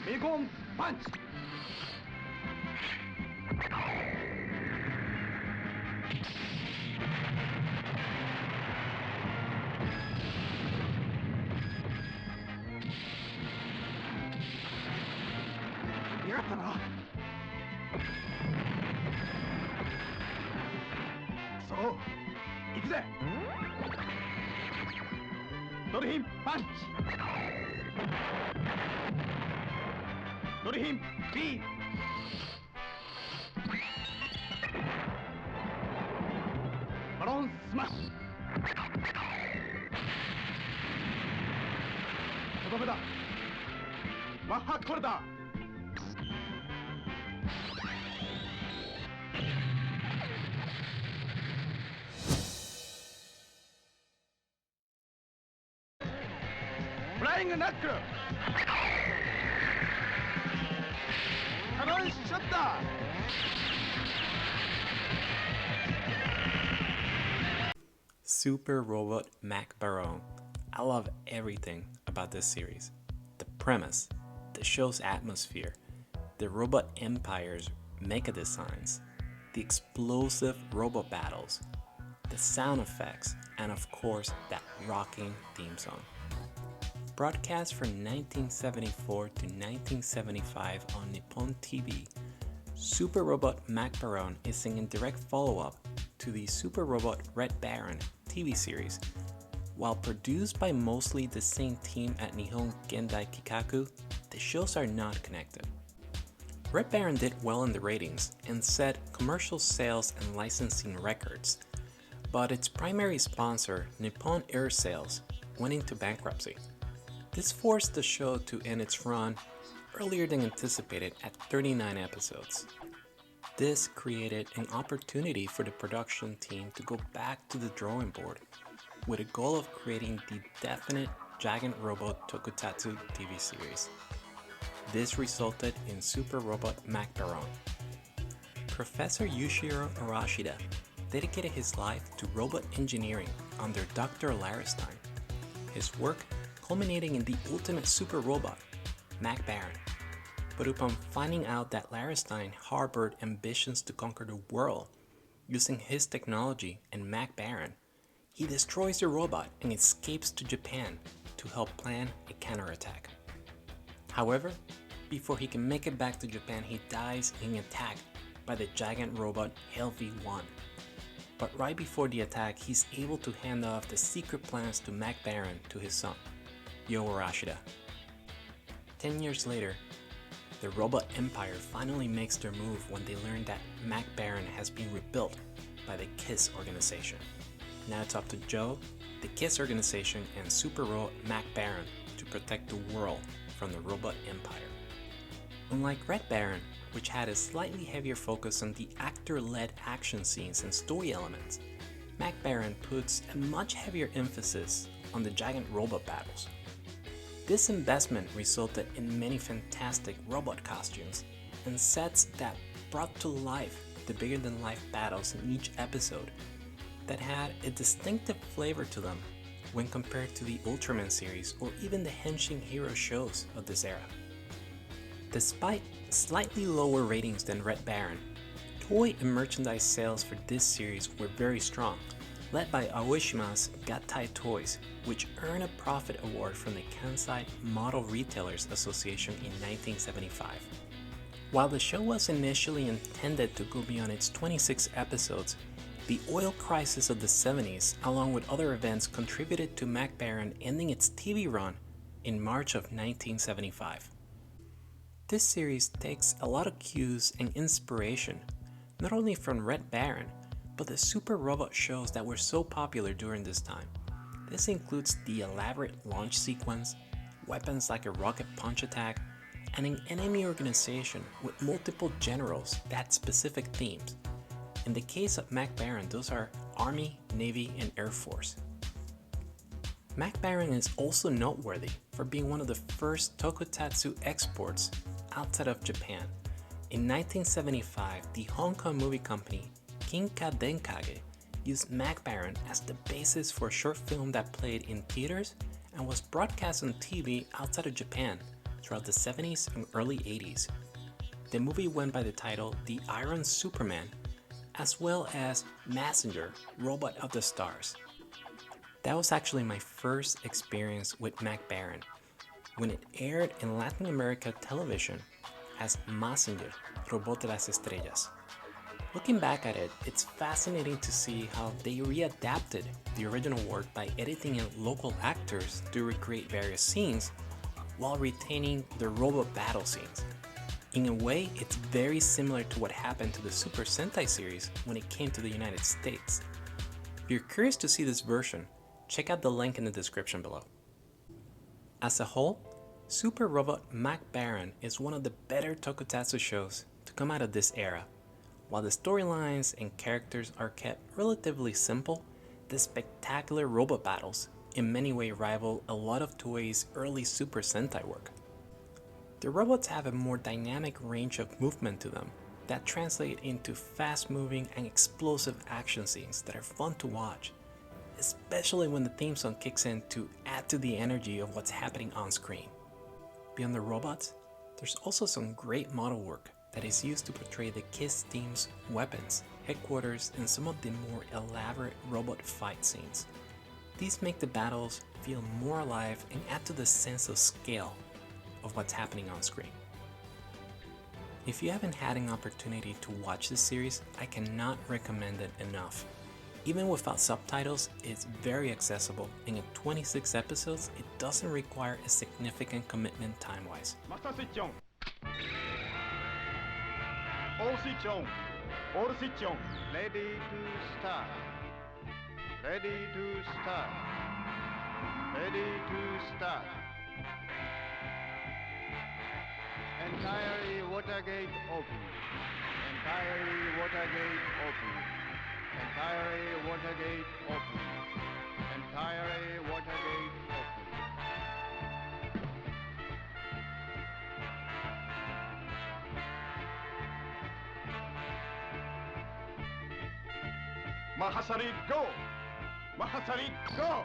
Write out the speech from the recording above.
ベーコンパンチ。やがったな。そう行くぜ。ドルフィンパンチ。ドルフィン B。 バロンスマッシュ。とどめだ。マッハコルダー。フライングナックル。カノンシャッター。Super Robot Mach Baron. I love everything about this series. The premise, the show's atmosphere, the robot empire's mecha designs, the explosive robot battles, the sound effects, and of course that rocking theme song. Broadcast from 1974 to 1975 on Nippon TV, Super Robot Mach Baron is in direct follow-up to the Super Robot Red Baron TV series. While produced by mostly the same team at Nihon Gendai Kikaku, the shows are not connected. Red Baron did well in the ratings and set commercial sales and licensing records, but its primary sponsor, Nippon Air Sales, went into bankruptcy. This forced the show to end its run earlier than anticipated at 39 episodes. This created an opportunity for the production team to go back to the drawing board with a goal of creating the definite giant robot tokusatsu TV series. This resulted in Super Robot Mach Baron. Professor Yushiro Arashida dedicated his life to robot engineering under Dr. Larestein. His work culminating in the ultimate super robot, Mach Baron. But upon finding out that Larestein harbored ambitions to conquer the world using his technology and Mach Baron, he destroys the robot and escapes to Japan to help plan a counterattack. However, before he can make it back to Japan, he dies in an attack by the giant robot LV-1. But right before the attack, he's able to hand off the secret plans to Mach Baron to his son, Yo Arashida. 10 years later, the Robot Empire finally makes their move when they learn that Mach Baron has been rebuilt by the KISS organization. Now it's up to Joe, the KISS organization, and Super Robot Mach Baron to protect the world from the Robot Empire. Unlike Red Baron, which had a slightly heavier focus on the actor-led action scenes and story elements, Mach Baron puts a much heavier emphasis on the giant robot battles. This investment resulted in many fantastic robot costumes and sets that brought to life the bigger-than-life battles in each episode that had a distinctive flavor to them when compared to the Ultraman series or even the Henshin Hero shows of this era. Despite slightly lower ratings than Red Baron, toy and merchandise sales for this series were very strong, led by Aoishima's Gattai Toys, which earned a profit award from the Kansai Model Retailers Association in 1975. While the show was initially intended to go beyond its 26 episodes, the oil crisis of the 70s, along with other events, contributed to Mach Baron ending its TV run in March of 1975. This series takes a lot of cues and inspiration, not only from Red Baron, but the super robot shows that were so popular during this time. This includes the elaborate launch sequence, weapons like a rocket punch attack, and an enemy organization with multiple generals that had specific themes. In the case of Mach Baron, those are Army, Navy, and Air Force. Mach Baron is also noteworthy for being one of the first tokusatsu exports outside of Japan. In 1975, the Hong Kong movie company Kinka Denkage used Mach Baron as the basis for a short film that played in theaters and was broadcast on TV outside of Japan throughout the 70s and early 80s. The movie went by the title The Iron Superman, as well as Messenger, Robot of the Stars. That was actually my first experience with Mach Baron, when it aired in Latin America television as Messenger, Robot de las Estrellas. Looking back at it, it's fascinating to see how they readapted the original work by editing in local actors to recreate various scenes while retaining the robot battle scenes. In a way, it's very similar to what happened to the Super Sentai series when it came to the United States. If you're curious to see this version, check out the link in the description below. As a whole, Super Robot Mach Baron is one of the better tokusatsu shows to come out of this era. While the storylines and characters are kept relatively simple, the spectacular robot battles in many ways rival a lot of Toei's early Super Sentai work. The robots have a more dynamic range of movement to them that translate into fast-moving and explosive action scenes that are fun to watch, especially when the theme song kicks in to add to the energy of what's happening on screen. Beyond the robots, there's also some great model work that is used to portray the KISS team's weapons, headquarters, and some of the more elaborate robot fight scenes. These make the battles feel more alive and add to the sense of scale of what's happening on screen. If you haven't had an opportunity to watch this series, I cannot recommend it enough. Even without subtitles, it's very accessible, and in 26 episodes, it doesn't require a significant commitment time-wise. Master switch on. All switch on. All switch on. Ready to start. Ready to start. Ready to start. Entirely Watergate open. Entirely Watergate open. Entirely Watergate open. Entirely Watergate open. Mahasari, go! Mahasari, go!